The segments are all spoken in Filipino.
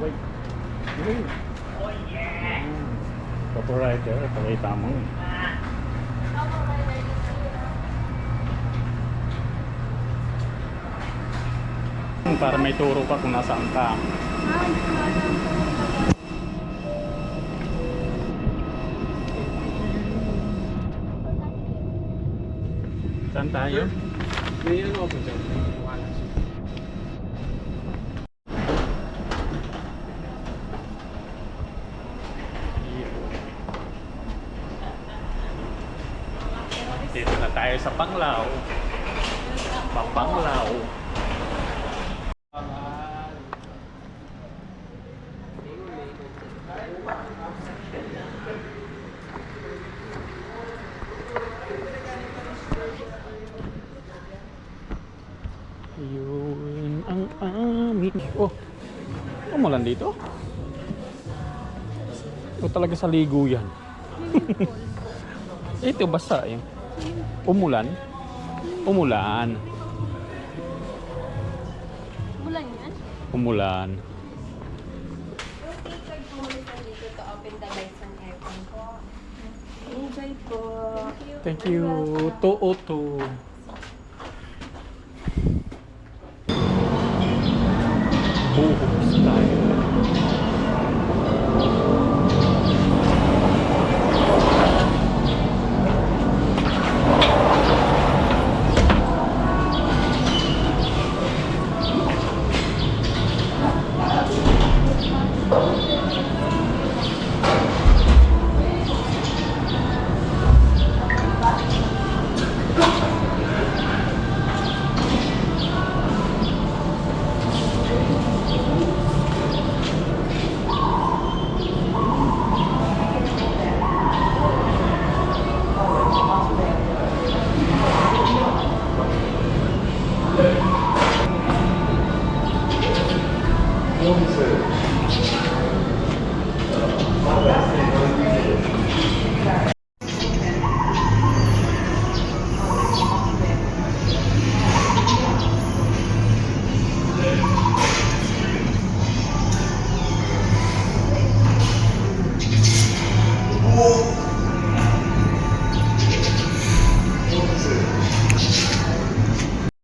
Wait. Wait. Oh yeah. Copywriter, pakita mo. Para may turo ka kung nasaan ka. Saan tayo? May ano ako dyan. Wala siya. Dito na tayo sa Panglao. Papanglao. Yun ang aming... Oh! Umulan dito? O talaga sa ligo yan? Ito basa eh. Umulan? Umulan. Bulan yan? Umulan. Dito to open the lights and aircon po. Enjoy po. Thank you. 202. Buhok style.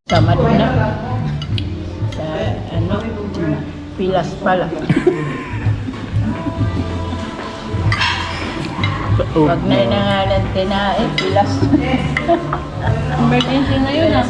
Tamad na. Sa ano, pilas pala. Pag na nangalan tinae, pilas. Emergency na yun ah.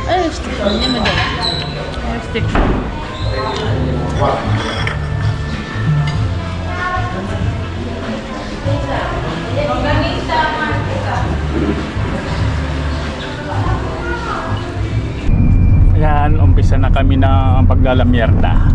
Ay, stick ko. Hindi madala. Ay, stick ko. Ayan, umpisa na kami ng paglalamierda.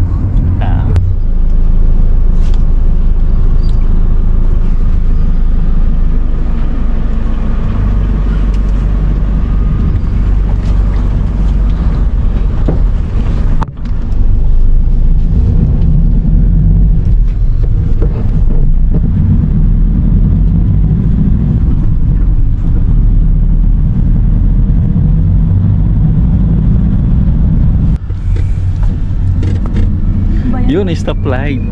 Yun, stoplight.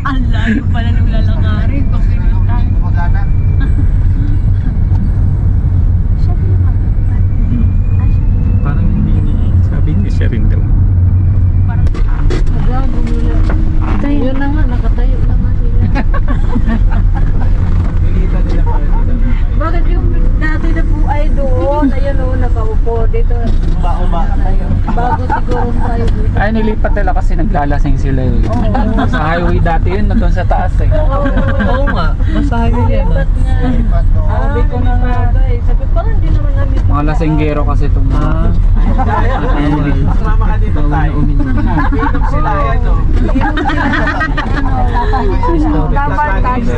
Ang layo pala nung lalakarin. Pag pinuntahan. Magana. Siya ba yung kapatid? Parang hindi niya. Sabi niya siya rin daw. Wala, bumila. Yun na nga, nakatayo na nga sila. Pinita nila pa. Bakit yung dati na po ay doon? Ayun o, nakaupo dito. Ba. Bago siguro tayo dito. Ay, nilipat nila kasi naglalasing sila eh. Sa highway dati yun, nandun sa taas eh. Oo nga. Masahe nila yan. Lipat nga. Sabi ko na nga guys. Sabi parang hindi naman namin. Mga lasinggero kasi itong mga... Masama ka dito tayo. Inom sila yan o. Dapat kasi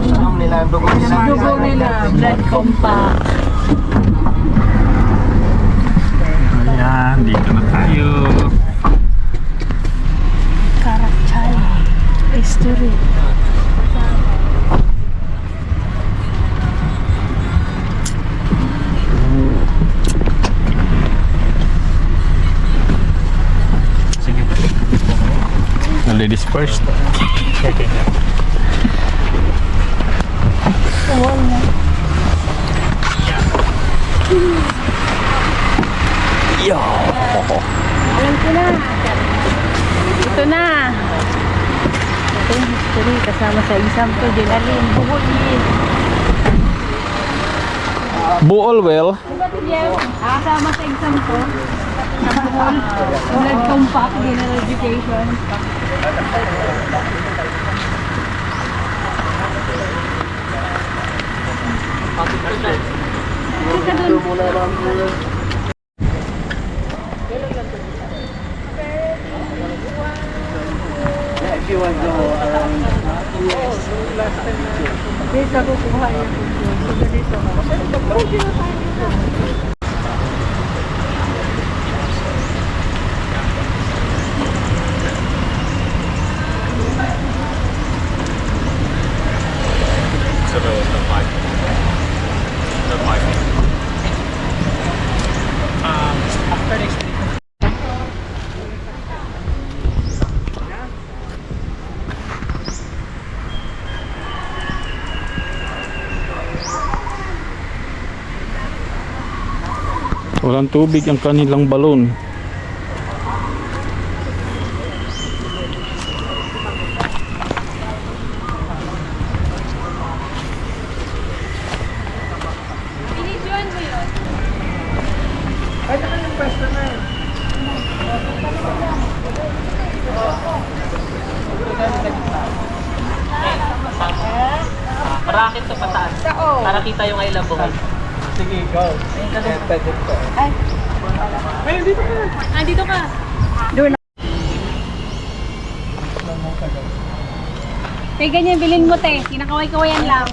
Inom nila ang dugo nila. dugo nila. Blood compact. Ayan, dito na tayo. Karachay. History. The ladies first. Yo. Alam ko na. Ito na. Ito yung history kasama sa exam ko. Dinalin. Buhulin. Buolwell. Kasama sa exam ko. Blood compact. General education. If you want to Dito ako kuha yung so dito. Walang tubig ang kanilang balon. Binidyoan mo yun? Parakit sa pataas. Para kita yung I love buhay. Sige, go. Pwede ko. Dito ka. Te, ganyan, bilhin mo, te. Kinakaway-kawayan lang.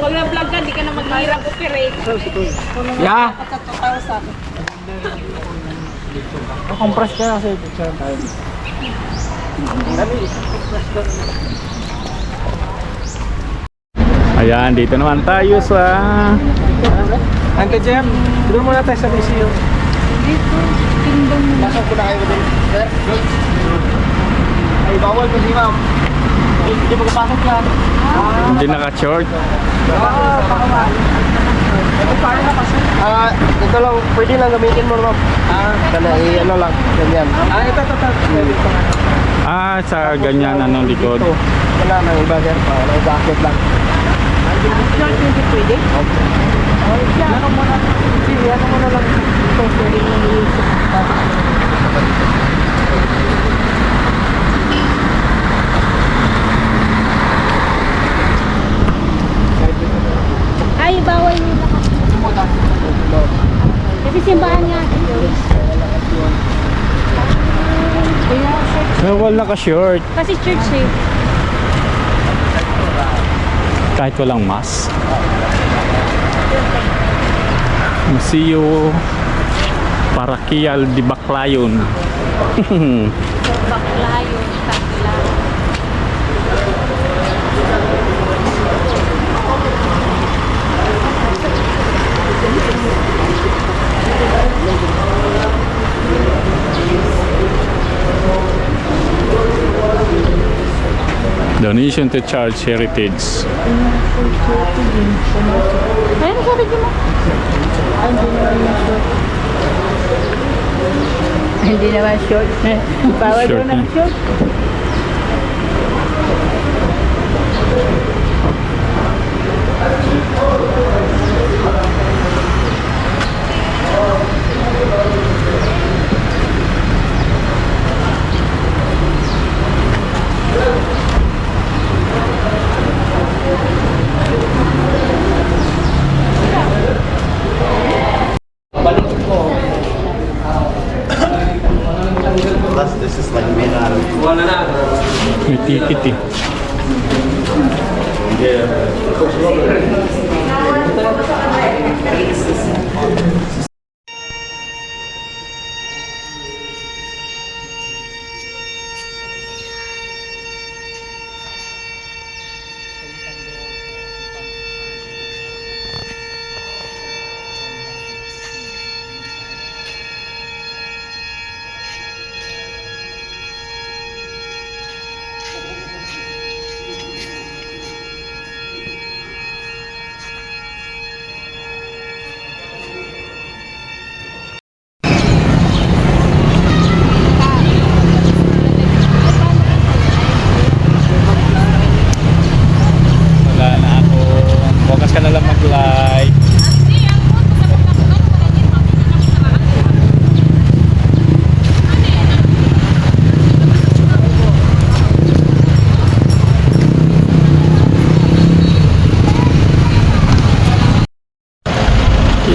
Pag na-vlog ka, di ka na maghihirap operate. Yeah. Sa 2,000. Compress ka kasi picture tayo. Ayan, dito naman tayo sa Uncle Jem, doon muna tayo sa museum. Pasok ko na kayo doon. Sir? Ay, bawal po si ma'am. Hindi magpapasok yan. hindi naka-short. Ito lang, pwede lang gamitin mo ma'am. Kana ano lang, ganyan. Ito. Sa ganyan anong likod. Wala nang iba sir, nang jacket lang. Hindi pwede? Okay. Ano mo na, ano mo na lang ito, pwede mo i-isip. Ay, bawal mo na kasi. Kasi simbahan nga. Bawal naka-short. Kasi church eh. Kahit walang mask. Museo Parakial di Baclayon. Baklayo, takla. Donation to Charles Heritage. Ayun, sabi ko mo. Hindi naman short. Bawal Short doon ng na. short. Plus, this is like made out of... Wala na. May ticket eh.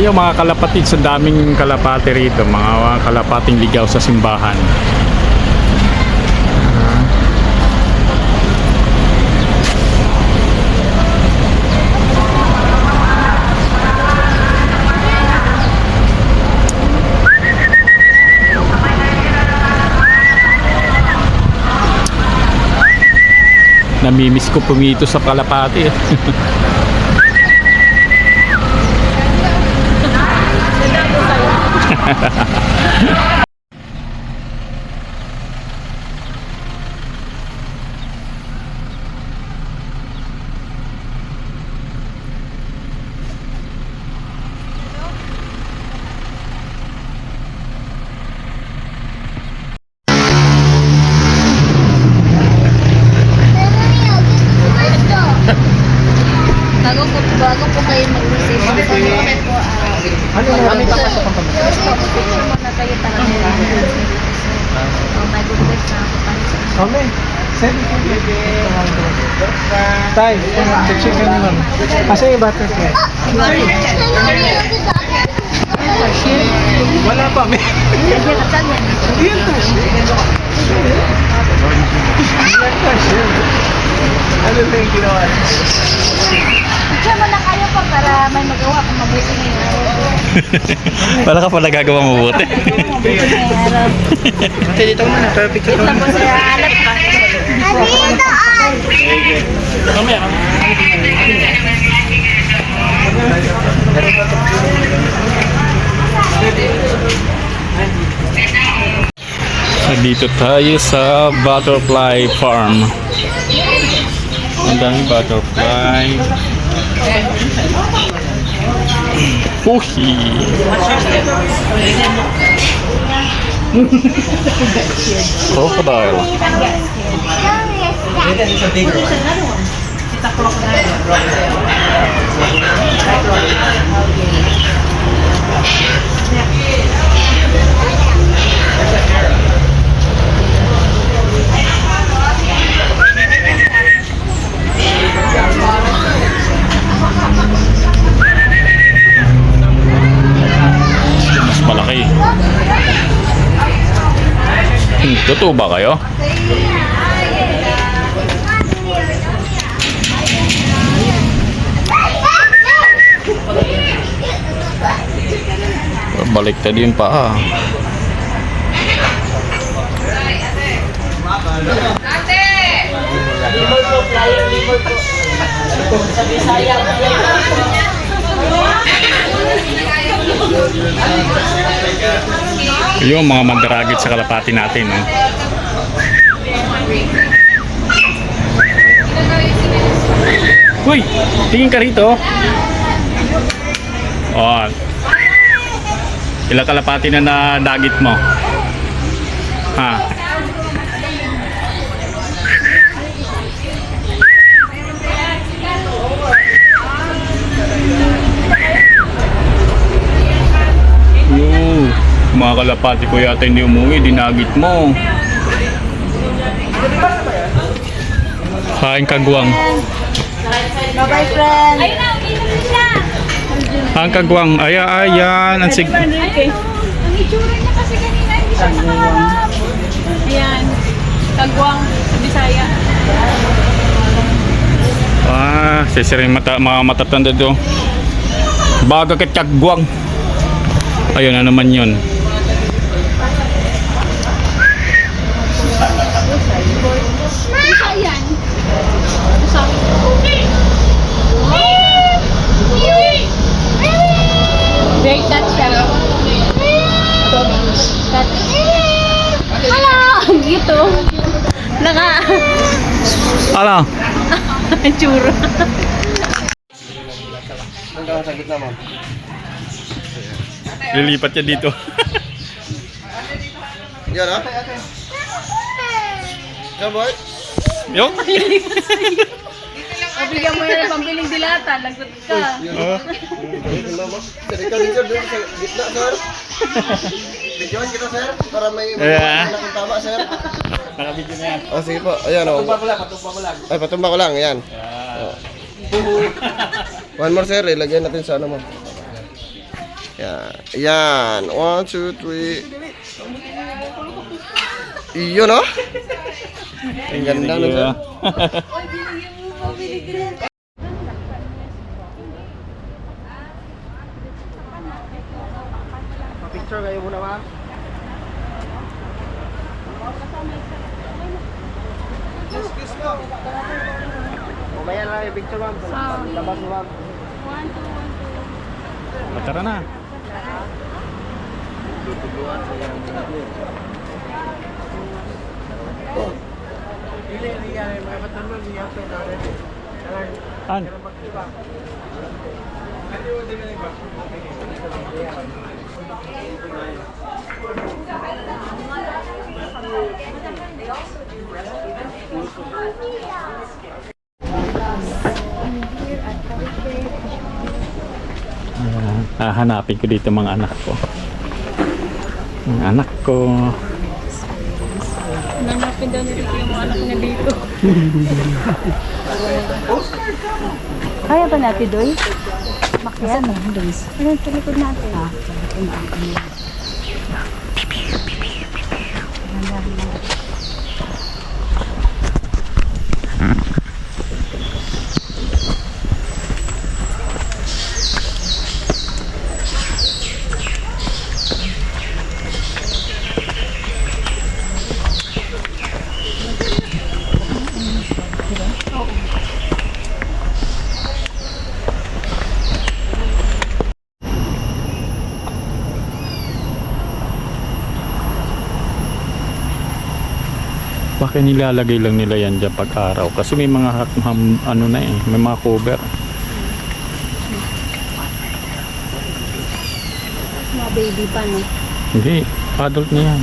tayo mga kalapatid sa daming kalapati rito, mga kalapating ligaw sa simbahan. Namimiss ko pumito sa kalapati. Bago po kayo mag-receive. Ano kami papasok ang pamilya? Picture muna kayo talaga. Oh my goodness na ako pa. Kami. Send ko. Tay, check ka naman. Asa yung butterfly? Wala pa, may. Yan tasyo. Ano na yung ginawa? Picture muna kayo po para may magawa kung mabuti na yung araw. Wala ka pa nagagawa mabuti. Ate, dito mo na. Pero picture mo. Tapos alat pa. Dito tayo sa butterfly farm. Ang daming butterfly. Puhi. Crocodile. Mas malaki. Totoo ba kayo? Baliktad yun pa. Yung mga mandaragit sa kalapati natin, no? Uy, tingin ka rito. Oh. Ilang kalapati na nadagit mo? Ha? Mga kalapati ko yata hindi umuwi, dinagit mo. Kain kagwang. Bye-bye, friend. Ang kagwang, ayan. Ang sig... Ang itsura niya kasi kanina, hindi siya nakaharap. Ayan. Kagwang sa Bisaya. Sisirin mga matatanda do. Baga kat kagwang. Ayun na naman yun. Ayan. Very touch siya. Touch. Hala! Gito. Ala. Ang tsura. Hanggang sa gitna mo. Lilipat niya dito. Yan ha? Yan boy? Yung? Bigyan mo yan ng pambiling dilata. Lagot ka. Sir, ikaw din sir, doon sa gitna sir. Bidyoan kita sir, para may malaking tama sir. Nakabidyo na yan. Oh sige po, ayan o. Patumba ko lang. Ay, patumba ko lang, ayan. One more sir, ilagay natin sa ano mo. Yan. Yan. 1, 2, 3. Iyon, no? Ang ganda na siya. Picture kayo muna, ma'am. Excuse mo. Mamaya lang yung picture, ma'am. Labas mo, ma'am. Tara na. An? Hahanapin ko dito mga anak ko. Mga anak ko. Nanapin daw nila yung mga anak niya dito. Kaya ba natin doy? Makyat? Ano sa likod natin? Bakit nilalagay lang nila yan dyan pag araw? Kasi may mga ano na eh, may mga cover. Mga baby pa, no? Hindi, adult na yan.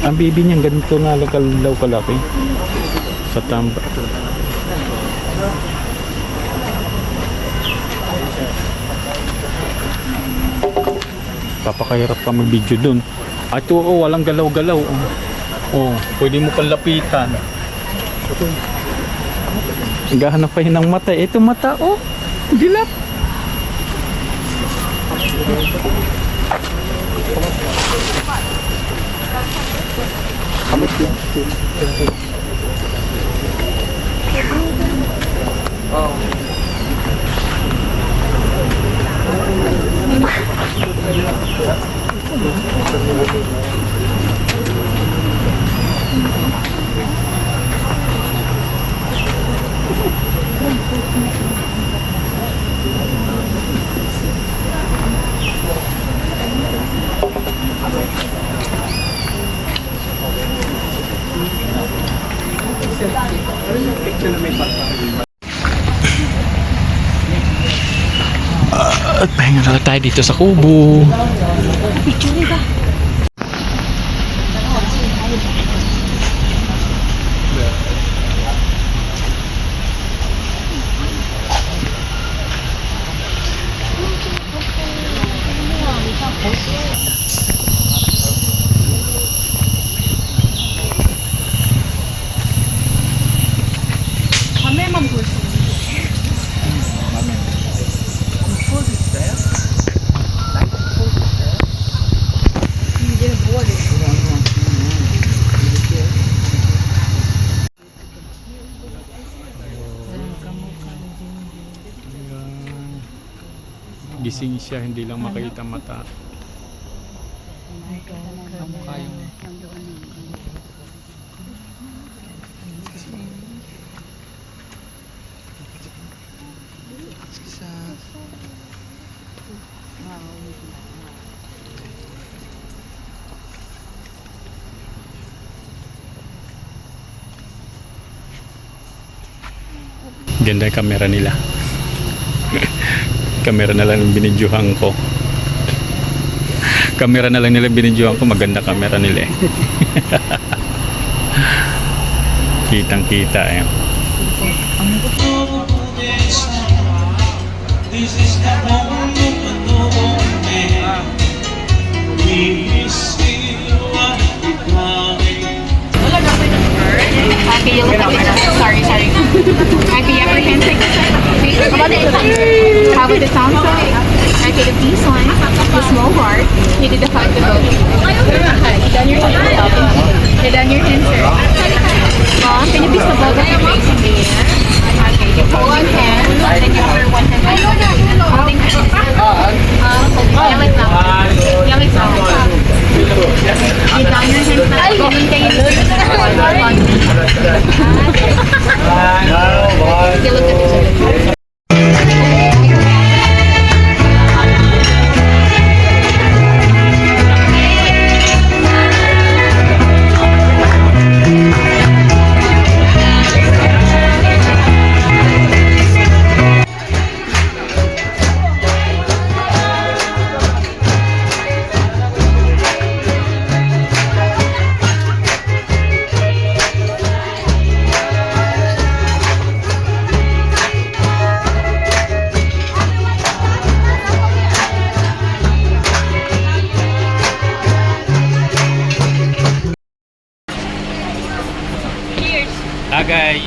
Ang baby niyan ganito na daw kalaki. Sa tamba. Papakahirap ka mag-video dun. At oo, walang galaw-galaw. Oh, pwede mo pang lapitan. Gahanap pa yun ng mata. Ito mata, oh. Dilap. At pahinga na tayo dito sa kubo. Picture ba? Kami mag-gusto. Gising siya, hindi lang makita mata. Ganda yung camera nila. Camera na lang yung binidyohan ko. Camera na lang nila binidyohan ko. Maganda camera nila eh. Kitang kita eh. This is the moment we still are becoming. Okay, you look like it. Sorry. Okay, you have your hand. How about it? How about the sound? Okay, the peace one, the small heart. You did the hug, the both. You done your hands. You done your hands, sir. Mom, can you please the both of your facing me? Okay, you pull one hand, then you put one hand. Holding hands. Yamit lang. Yamit lang. You done your hands na. Gawin kayo dito. One. You look at this. Tagay.